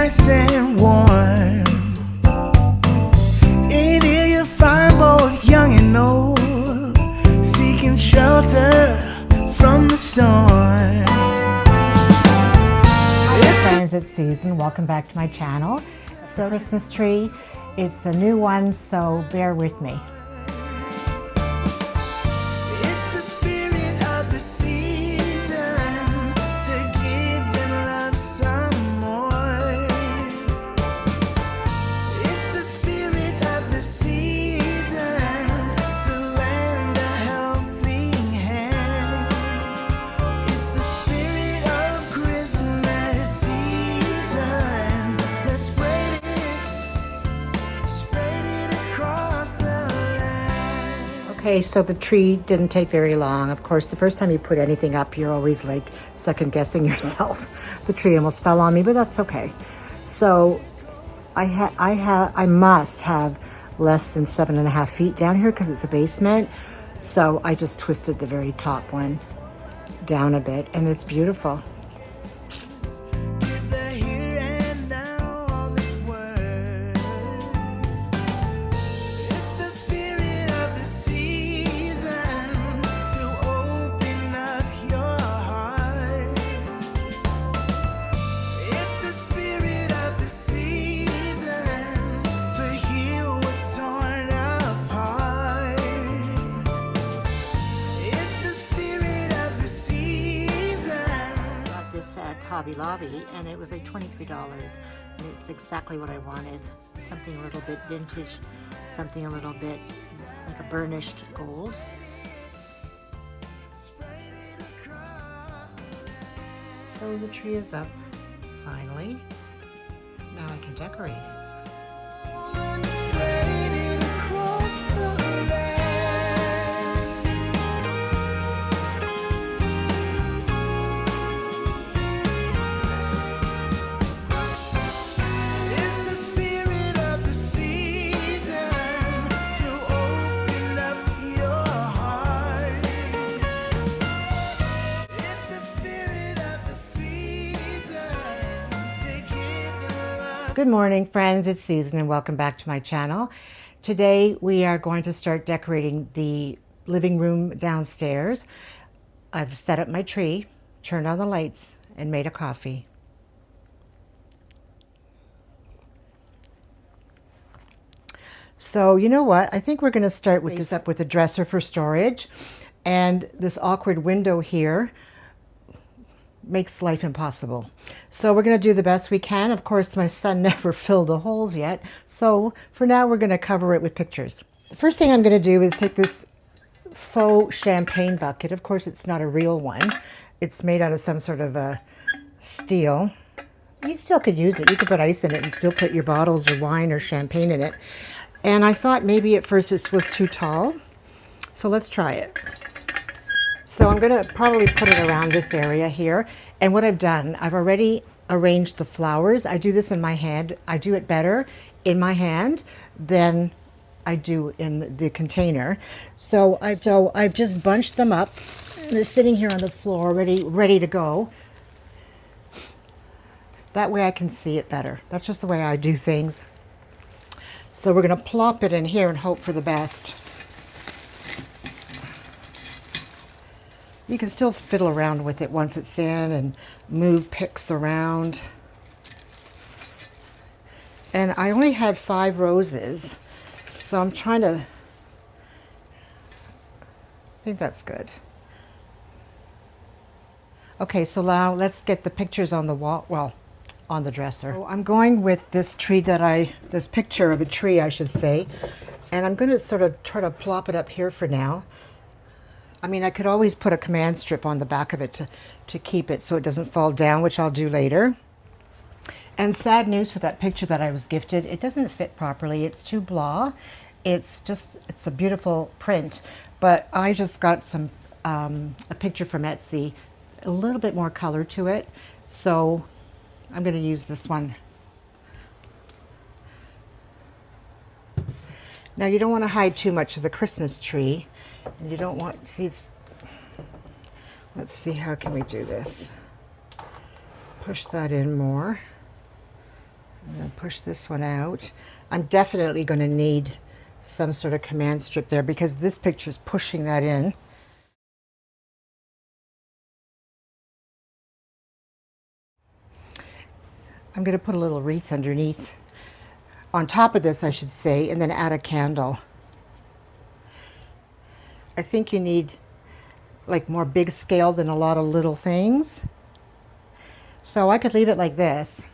nice and warm. In here you find both young and old, seeking shelter from the storm. Hi friends, it's Susan. Welcome back to my channel. So Christmas tree, it's a new one, so bear with me. It's the spirit of the season to give them love some more. It's the spirit of the season to lend a helping hand. It's the spirit of Christmas season. Let's spread it across the land. Okay, so the tree didn't take very long. Of course, the first time you put anything up, you're always like second guessing yourself. The tree almost fell on me, but that's okay. So I must have less than 7.5 feet down here because it's a basement. So I just twisted the very top one down a bit, and it's beautiful. Give the here and now all its worth. It's the spirit of the season to open up your heart. It's the spirit of the season to heal what's torn apart. It's the spirit of the season. Got this at Hobby Lobby, and it was like $23, and it's exactly what I wanted. Something a little bit vintage, something a little bit like a burnished gold. So the tree is up, finally. Now I can decorate. Spread it across the land. It's the spirit of the season to open up your heart. It's the spirit of the season to give them love. Good morning, friends. It's Susan, and welcome back to my channel. Today we are going to start decorating the living room downstairs. I've set up my tree, turned on the lights, and made a coffee. So you know what? I think we're going to start with this up with a dresser for storage, and this awkward window here makes life impossible. So we're going to do the best we can. Of course, my son never filled the holes yet, so for now we're going to cover it with pictures. The first thing I'm going to do is take this faux champagne bucket. Of course, it's not a real one. It's made out of some sort of a steel. You still could use it. You could put ice in it and still put your bottles or wine or champagne in it. And I thought maybe at first this was too tall, so let's try it. So I'm going to probably put it around this area here. And what I've done, I've already arranged the flowers. I do this in my hand. I do it better in my hand than I do in the container. So I've just bunched them up. They're sitting here on the floor, ready to go. That way I can see it better. That's just the way I do things. So we're going to plop it in here and hope for the best. You can still fiddle around with it once it's in and move picks around. And I only had 5 roses, so I'm trying to, I think that's good. Okay, so now let's get the pictures on the wall, well, on the dresser. So I'm going with this tree this picture of a tree, I should say, and I'm going to sort of try to plop it up here for now. I mean, I could always put a command strip on the back of it to keep it so it doesn't fall down, which I'll do later. And sad news for that picture that I was gifted, it doesn't fit properly. It's too blah. It's a beautiful print, but I just got some a picture from Etsy, a little bit more color to it, so I'm going to use this one. Now you don't want to hide too much of the Christmas tree, and you don't want, see, let's see, how can we do this? Push that in more. And then push this one out. I'm definitely going to need some sort of command strip there because this picture is pushing that in. I'm going to put a little wreath underneath, on top of this I should say, and then add a candle. I think you need like more big scale than a lot of little things. So I could leave it like this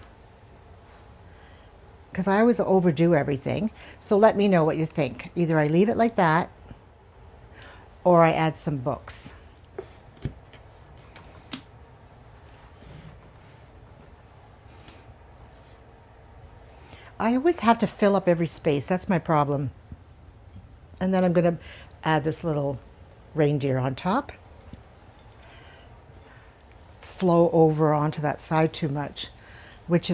because I always overdo everything. So let me know what you think. Either I leave it like that or I add some books. I always have to fill up every space. That's my problem. And then I'm going to add this little reindeer on top. Flow over onto that side too much, which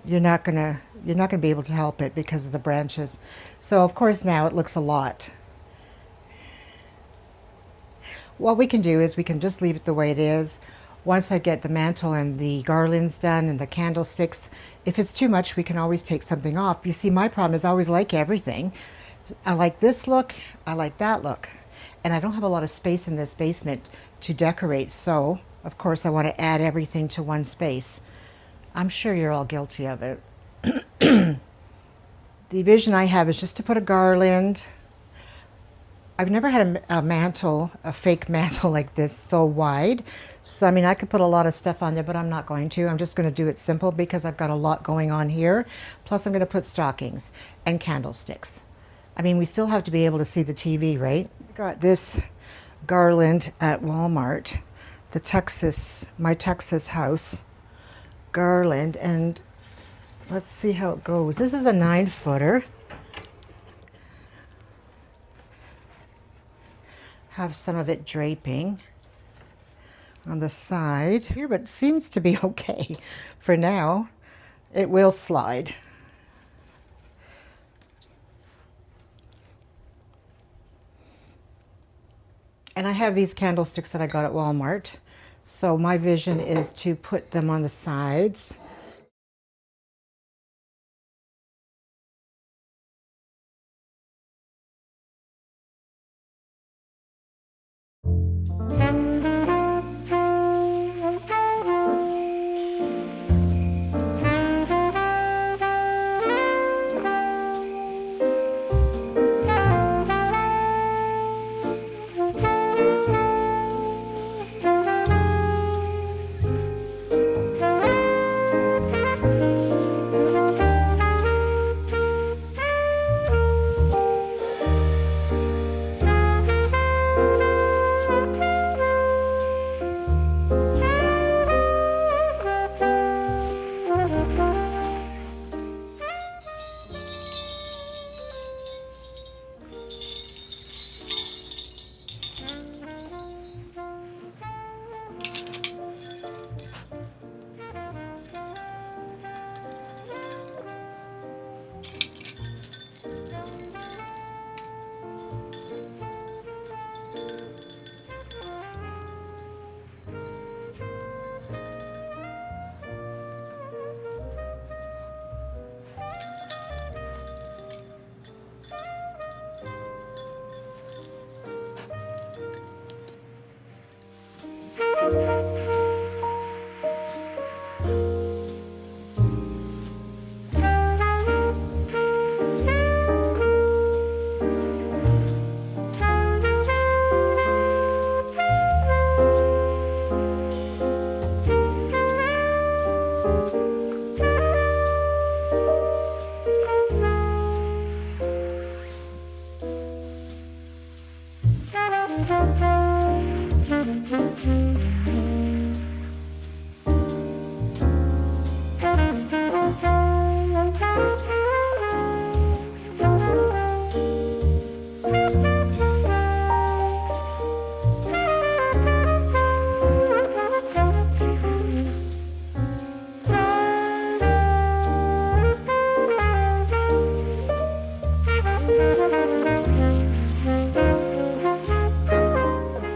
you're not gonna be able to help it because of the branches. So of course now it looks a lot. What we can do is we can just leave it the way it is. Once I get the mantle and the garlands done and the candlesticks, if it's too much, we can always take something off. You see, my problem is I always like everything. I like this look, I like that look, and I don't have a lot of space in this basement to decorate, so of course I want to add everything to one space. I'm sure you're all guilty of it. The vision I have is just to put a garland. I've never had a mantle, a fake mantle like this so wide. So I mean, I could put a lot of stuff on there, but I'm not going to. I'm just going to do it simple because I've got a lot going on here. Plus I'm going to put stockings and candlesticks. I mean, we still have to be able to see the TV, right? Got this garland at Walmart, my Texas house garland, and let's see how it goes. This is a 9-footer. Have some of it draping on the side here, but it seems to be okay for now. It will slide. And I have these candlesticks that I got at Walmart. So my vision is to put them on the sides.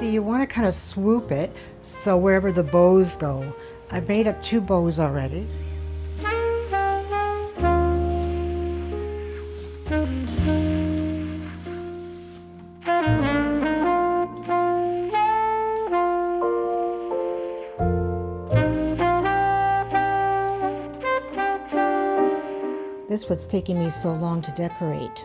You want to kind of swoop it so wherever the bows go. I've made up 2 bows already. This is what's taking me so long to decorate.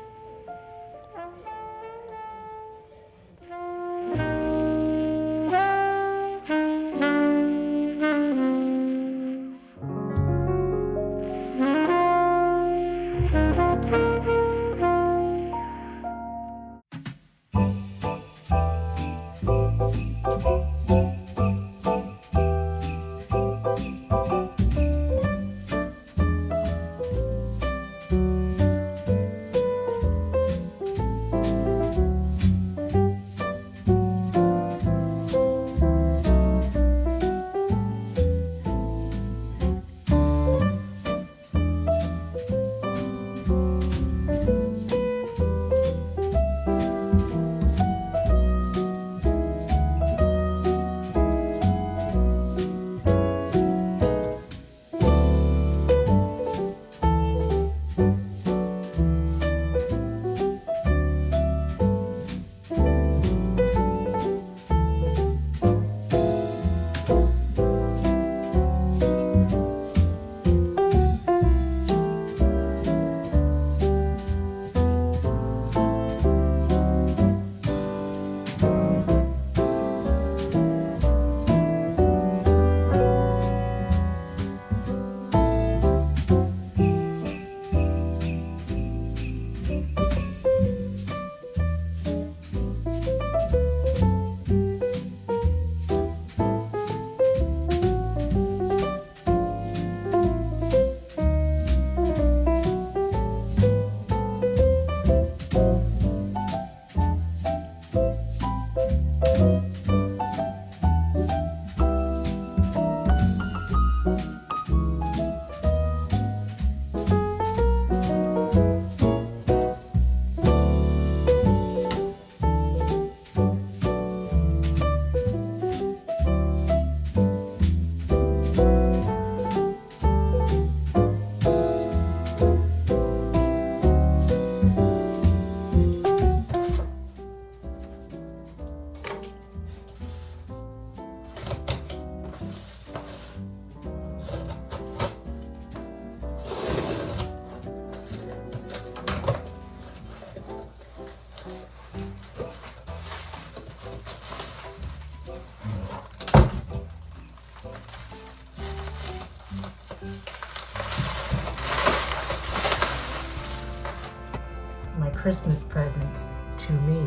My Christmas present to me.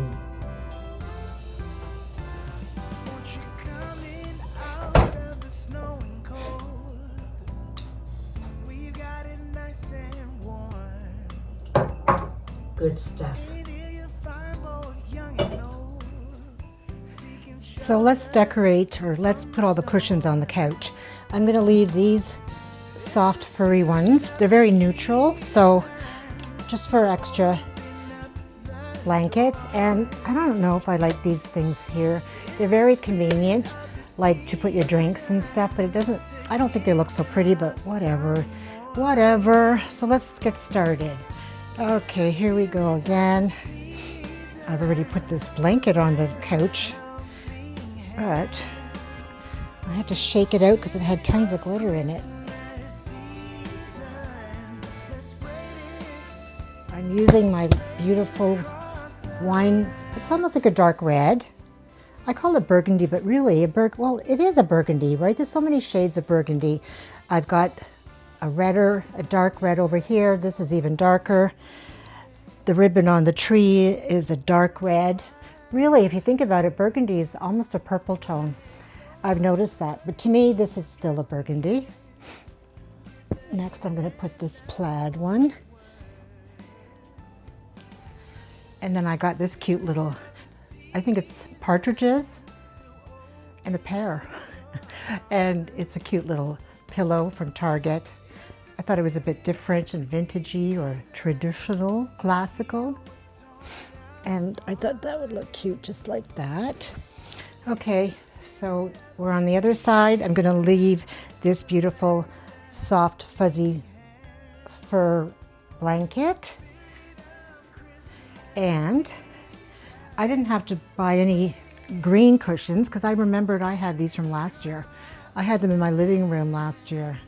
Won't you come in out of the snow and cold? We've got it nice and warm. Good stuff. In here you find both young and old. Seeking So let's decorate, or let's put all the cushions on the couch. I'm going to leave these soft furry ones. They're very neutral, so just for extra blankets. And I don't know if I like these things here. They're very convenient, like to put your drinks and stuff, but it doesn't, I don't think they look so pretty, but whatever. So let's get started. Okay, here we go again. I've already put this blanket on the couch, but I had to shake it out because it had tons of glitter in it. I'm using my beautiful wine. It's almost like a dark red. I call it burgundy, but really well, it is a burgundy, right? There's so many shades of burgundy. I've got a dark red over here. This is even darker. The ribbon on the tree is a dark red. Really, if you think about it, burgundy is almost a purple tone. I've noticed that, but to me, this is still a burgundy. Next, I'm going to put this plaid one. And then I got this cute little, I think it's partridges and a pear. And it's a cute little pillow from Target. I thought it was a bit different and vintagey or traditional, classical. And I thought that would look cute just like that. Okay, so we're on the other side. I'm gonna leave this beautiful, soft, fuzzy fur blanket. And I didn't have to buy any green cushions because I remembered I had these from last year. I had them in my living room last year.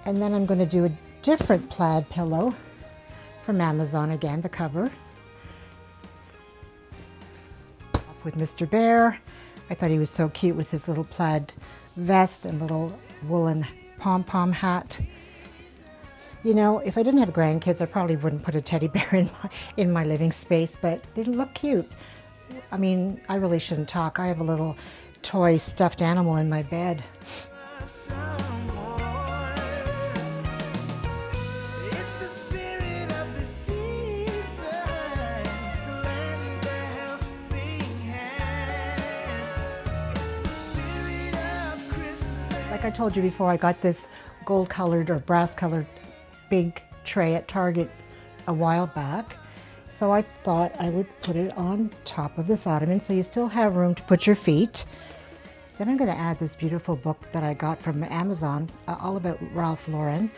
And then I'm going to do a different plaid pillow from Amazon again, the cover. With Mr. Bear. I thought he was so cute with his little plaid vest and little woolen pom-pom hat. You know, if I didn't have grandkids, I probably wouldn't put a teddy bear in my living space, but they look cute. I mean, I really shouldn't talk. I have a little toy stuffed animal in my bed. Like I told you before, I got this gold-colored or brass-colored big tray at Target a while back. So I thought I would put it on top of this ottoman so you still have room to put your feet. Then I'm going to add this beautiful book that I got from Amazon, all about Ralph Lauren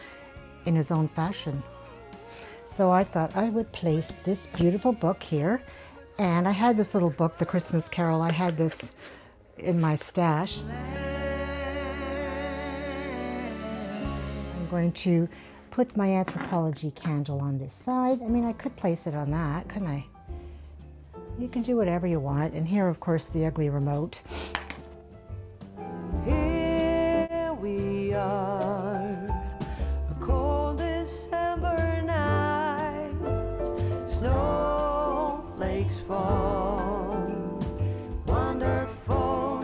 in his own fashion. So I thought I would place this beautiful book here. And I had this little book, The Christmas Carol. I had this in my stash. I'm going to put my anthropology candle on this side. I mean, I could place it on that, couldn't I? You can do whatever you want. And here, of course, the ugly remote. Here we are, a cold December night, snowflakes fall, wonderful,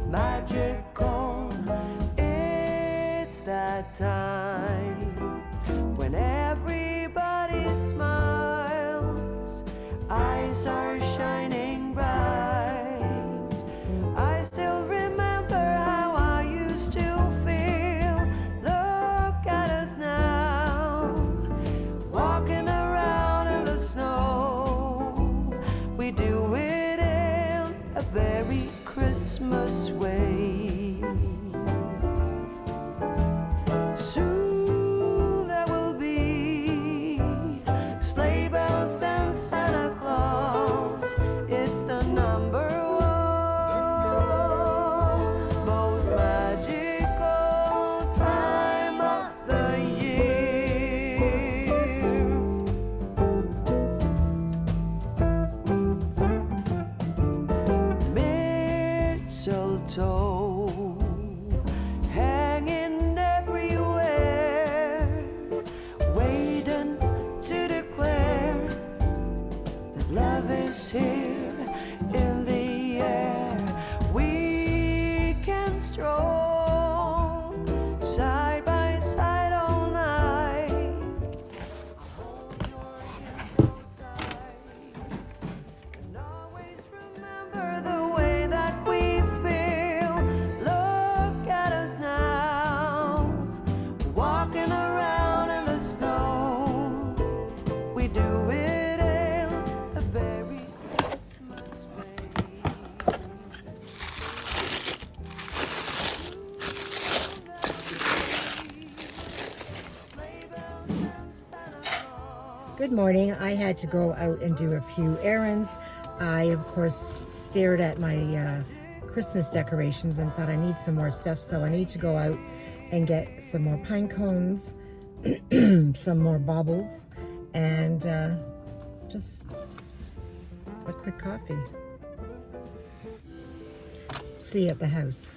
magical, it's that time when everybody smiles, eyes are shining bright. I still remember how I used to feel. Look at us now, walking around in the snow. We do it in a very Christmas way. Soon there will be sleigh bells and Santa Claus. It's the number one most magical time of the year. Mistletoe hanging everywhere, waiting to declare that love is here in the air. We can stroll side by side all night. Hold your hand so tight and always remember the way that we feel. Look at us now, walking around in the snow. We do it in a very Christmas way. Sleigh bells and Santa Claus. Good morning. I had to go out and do a few errands. I, of course, stared at my Christmas decorations and thought I need some more stuff, so I need to go out and get some more pine cones, some more baubles, and just a quick coffee. See you at the house.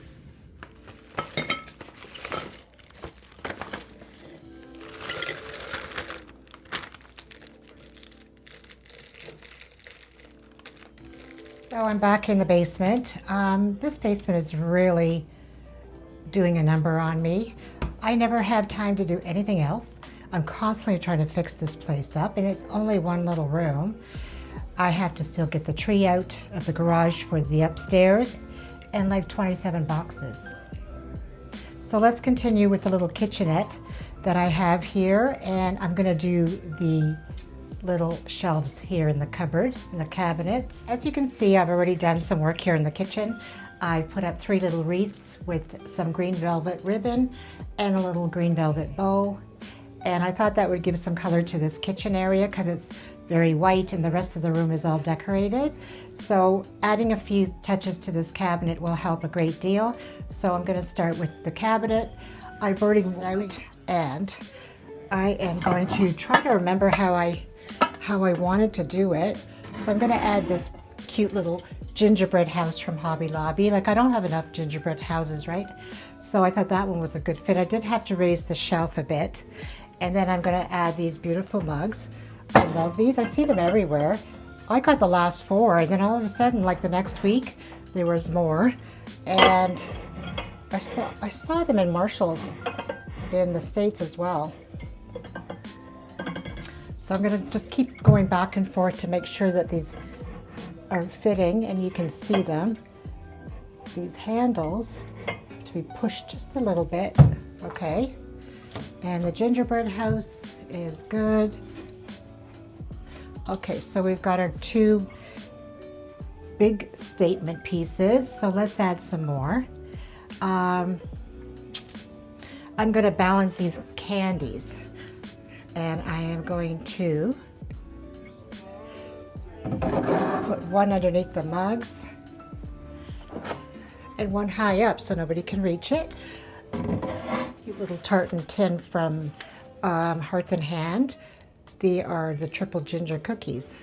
So I'm back in the basement. This basement is really doing a number on me. I never have time to do anything else. I'm constantly trying to fix this place up, and it's only one little room. I have to still get the tree out of the garage for the upstairs, and like 27 boxes. So let's continue with the little kitchenette that I have here, and I'm gonna do the little shelves here in the cupboard, in the cabinets. As you can see, I've already done some work here in the kitchen. I put up 3 little wreaths with some green velvet ribbon and a little green velvet bow. And I thought that would give some color to this kitchen area because it's very white and the rest of the room is all decorated. So adding a few touches to this cabinet will help a great deal. So I'm going to start with the cabinet. I've already marked, and I am going to try to remember how I wanted to do it. So I'm going to add this cute little gingerbread house from Hobby Lobby. Like, I don't have enough gingerbread houses, right? So I thought that one was a good fit. I did have to raise the shelf a bit. And then I'm going to add these beautiful mugs. I love these. I see them everywhere. I got the last 4, and then all of a sudden, like the next week, there was more. And I saw them in Marshall's in the States as well. So I'm going to just keep going back and forth to make sure that these are fitting, and you can see them. These handles to be pushed just a little bit. Okay. And the gingerbread house is good. Okay, so we've got our 2 big statement pieces. So let's add some more. I'm going to balance these candies, and I am going to put one underneath the mugs and one high up so nobody can reach it. Cute little tartan tin from Hearth and Hand. They are the triple ginger cookies.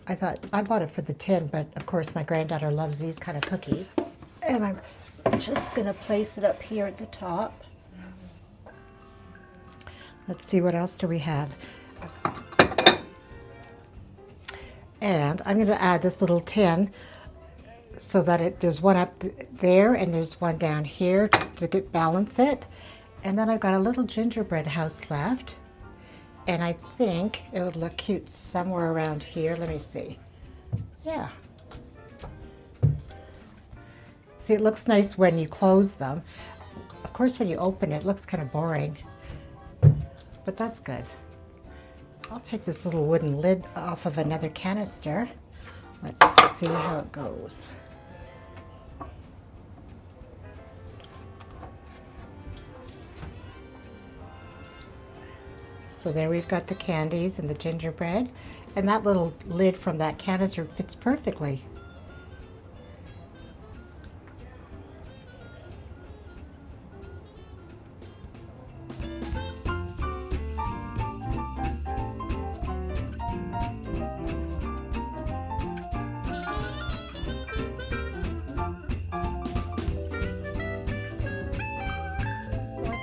I bought it for the tin, but of course my granddaughter loves these kind of cookies. And I'm just gonna place it up here at the top. Let's see, what else do we have? And I'm gonna add this little tin so that there's one up there and there's one down here just to balance it. And then I've got a little gingerbread house left. And I think it would look cute somewhere around here. Let me see. Yeah. See, it looks nice when you close them. Of course, when you open it, it looks kind of boring. But that's good. I'll take this little wooden lid off of another canister. Let's see how it goes. So there we've got the candies and the gingerbread, and that little lid from that canister fits perfectly.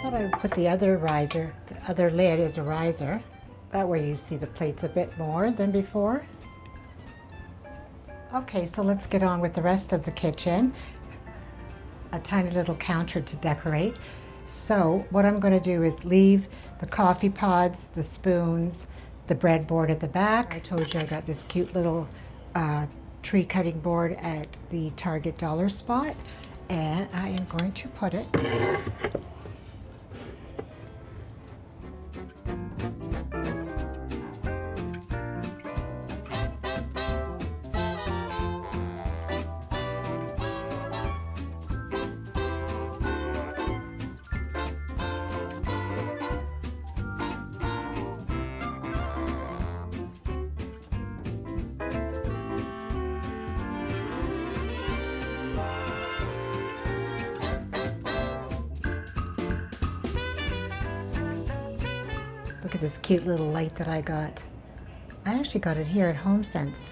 I would put the other riser, the other lid as a riser. That way you see the plates a bit more than before. Okay, so let's get on with the rest of the kitchen. A tiny little counter to decorate. So what I'm going to do is leave the coffee pods, the spoons, the breadboard at the back. I told you I got this cute little tree cutting board at the Target dollar spot, and I am going to put it Look at this cute little light that I got. I actually got it here at HomeSense.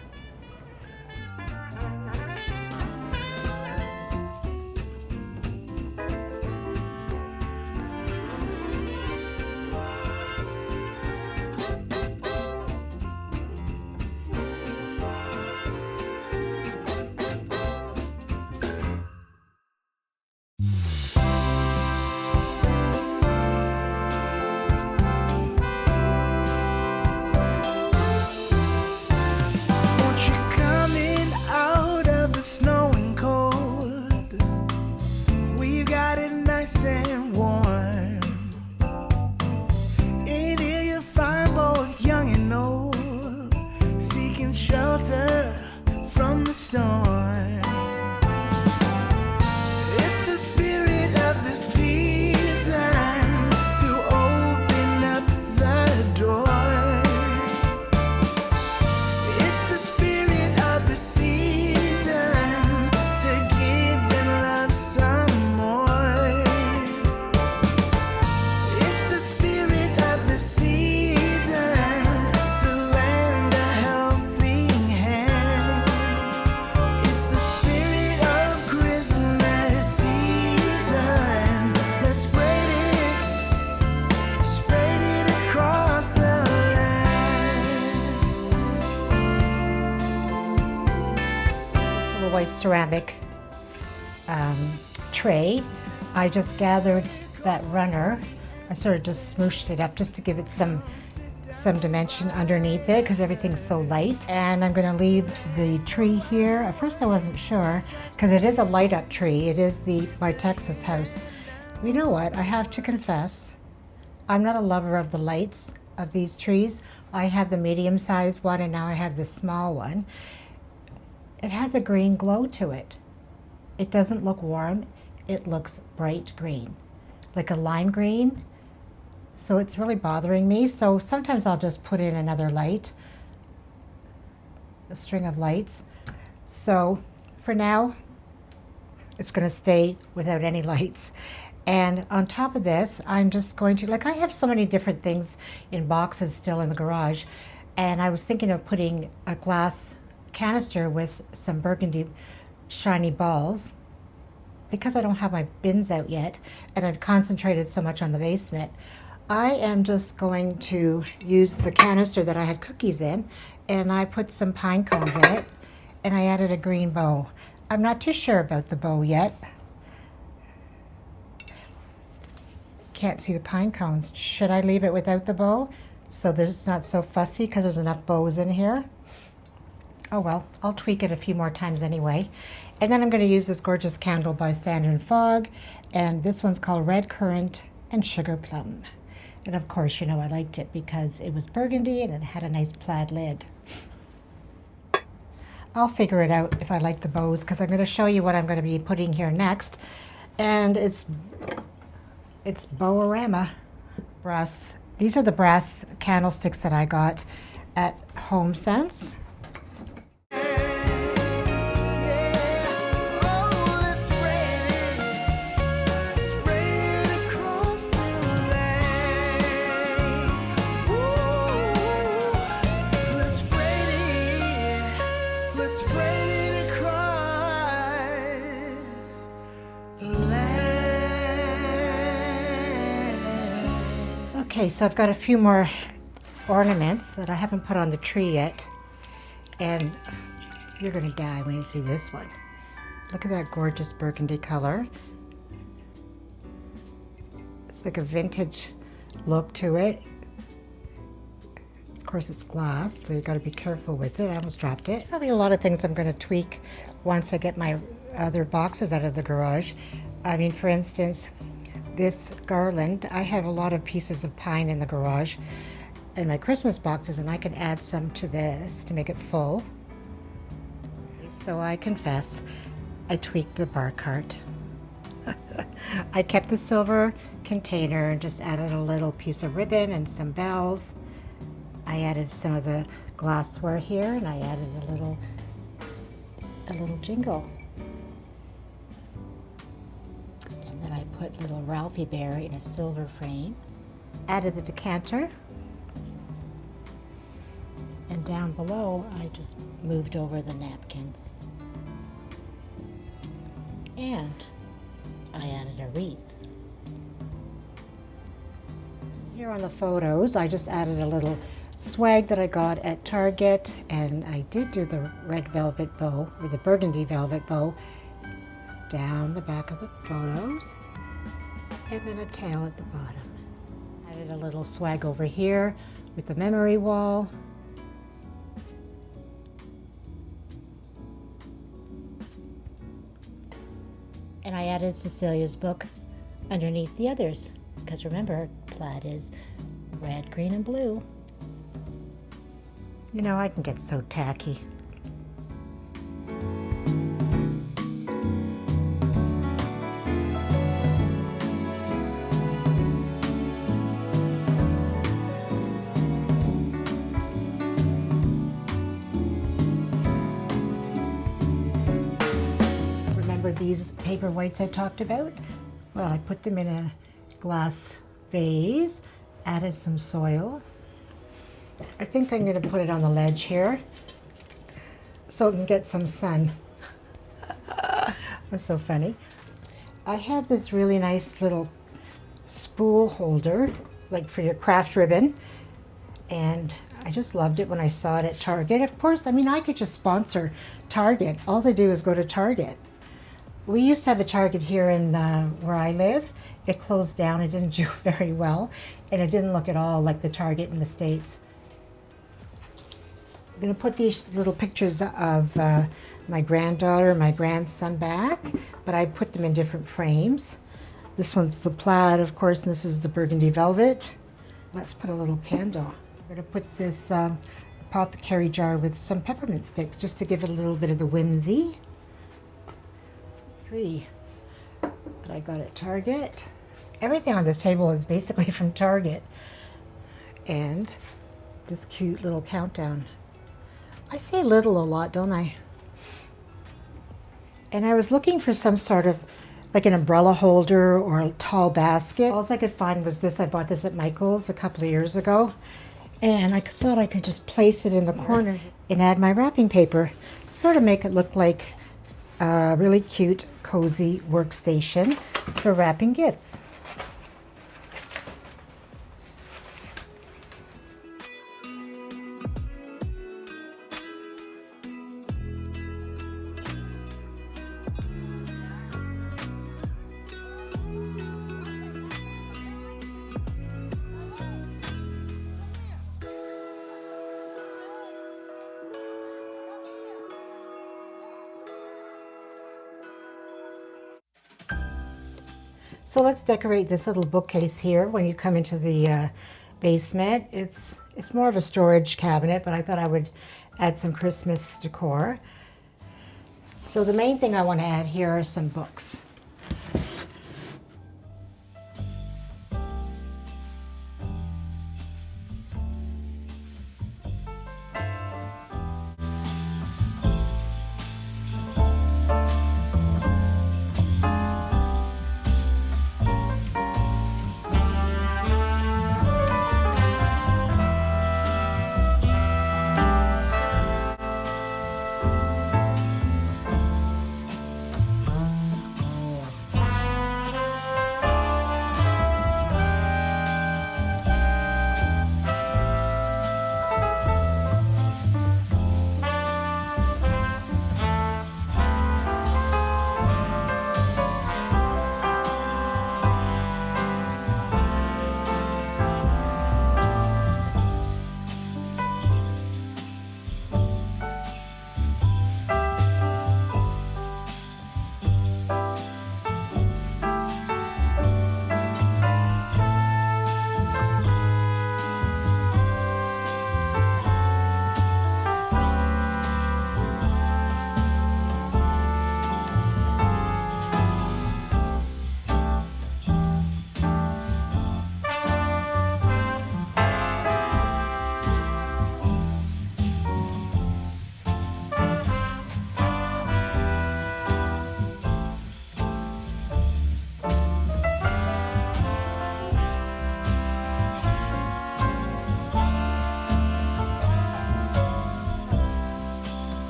Won't you come in out of the snow and cold? We've got it nice and warm. In here you'll find both young and old, seeking shelter from the storm. It's the spirit of the season to ceramic tray. I just gathered that runner. I sort of just smooshed it up just to give it some dimension underneath it because everything's so light. And I'm going to leave the tree here. At first I wasn't sure because it is a light up tree. It is my Texas house. You know what? I have to confess, I'm not a lover of the lights of these trees. I have the medium sized one and now I have the small one. It has a green glow to it. It doesn't look warm. It looks bright green, like a lime green. So it's really bothering me. So sometimes I'll just put in another light, a string of lights. So for now, it's going to stay without any lights. And on top of this, I'm just going to, like, I have so many different things in boxes still in the garage. And I was thinking of putting a glass canister with some burgundy shiny balls because I don't have my bins out yet and I've concentrated so much on the basement. I am just going to use the canister that I had cookies in and I put some pine cones in it and I added a green bow. I'm not too sure about the bow yet. Can't see the pine cones. Should I leave it without the bow so that it's not so fussy because there's enough bows in here? Oh well, I'll tweak it a few more times anyway. And then I'm going to use this gorgeous candle by Sand & Fog, and this one's called Red Currant and Sugar Plum. And of course, you know, I liked it because it was burgundy and it had a nice plaid lid. I'll figure it out if I like the bows because I'm going to show you what I'm going to be putting here next. And it's Bowarama brass. These are the brass candlesticks that I got at Home Sense. Okay, so I've got a few more ornaments that I haven't put on the tree yet, and you're gonna die when you see this one. Look at that gorgeous burgundy color. It's like a vintage look to it. Of course, it's glass, so you've got to be careful with it. I almost dropped it. Probably a lot of things I'm going to tweak once I get my other boxes out of the garage. I mean, for instance, this garland, I have a lot of pieces of pine in the garage in my Christmas boxes, and I can add some to this to make it full. So I confess, I tweaked the bar cart. I kept the silver container and just added a little piece of ribbon and some bells. I added some of the glassware here, and I added a little jingle. And then I put little Ralphie Bear in a silver frame. Added the decanter. And down below, I just moved over the napkins. And I added a wreath. Here on the photos, I just added a little swag that I got at Target, and I did do the red velvet bow, or the burgundy velvet bow, down the back of the photos, and then a tail at the bottom. Added a little swag over here with the memory wall. And I added Cecilia's book underneath the others, because remember, plaid is red, green, and blue. You know, I can get so tacky. Remember these paperweights I talked about? Well, I put them in a glass vase, added some soil. I think I'm going to put it on the ledge here so it can get some sun. That's so funny. I have this really nice little spool holder, like for your craft ribbon, and I just loved it when I saw it at Target. Of course, I mean, I could just sponsor Target. All I do is go to Target. We used to have a Target here in where I live. It closed down. It didn't do very well, and it didn't look at all like the Target in the States. I'm going to put these little pictures of my granddaughter and my grandson back, but I put them in different frames. This one's the plaid, of course, and this is the burgundy velvet. Let's put a little candle. I'm going to put this apothecary jar with some peppermint sticks just to give it a little bit of the whimsy. 3 that I got at Target. Everything on this table is basically from Target. And this cute little countdown. I say little a lot, don't I? And I was looking for some sort of like an umbrella holder or a tall basket. All I could find was this. I bought this at Michael's a couple of years ago. And I thought I could just place it in the corner and add my wrapping paper. Sort of make it look like a really cute, cozy workstation for wrapping gifts. So let's decorate this little bookcase here when you come into the basement. It's more of a storage cabinet, but I thought I would add some Christmas decor. So the main thing I want to add here are some books.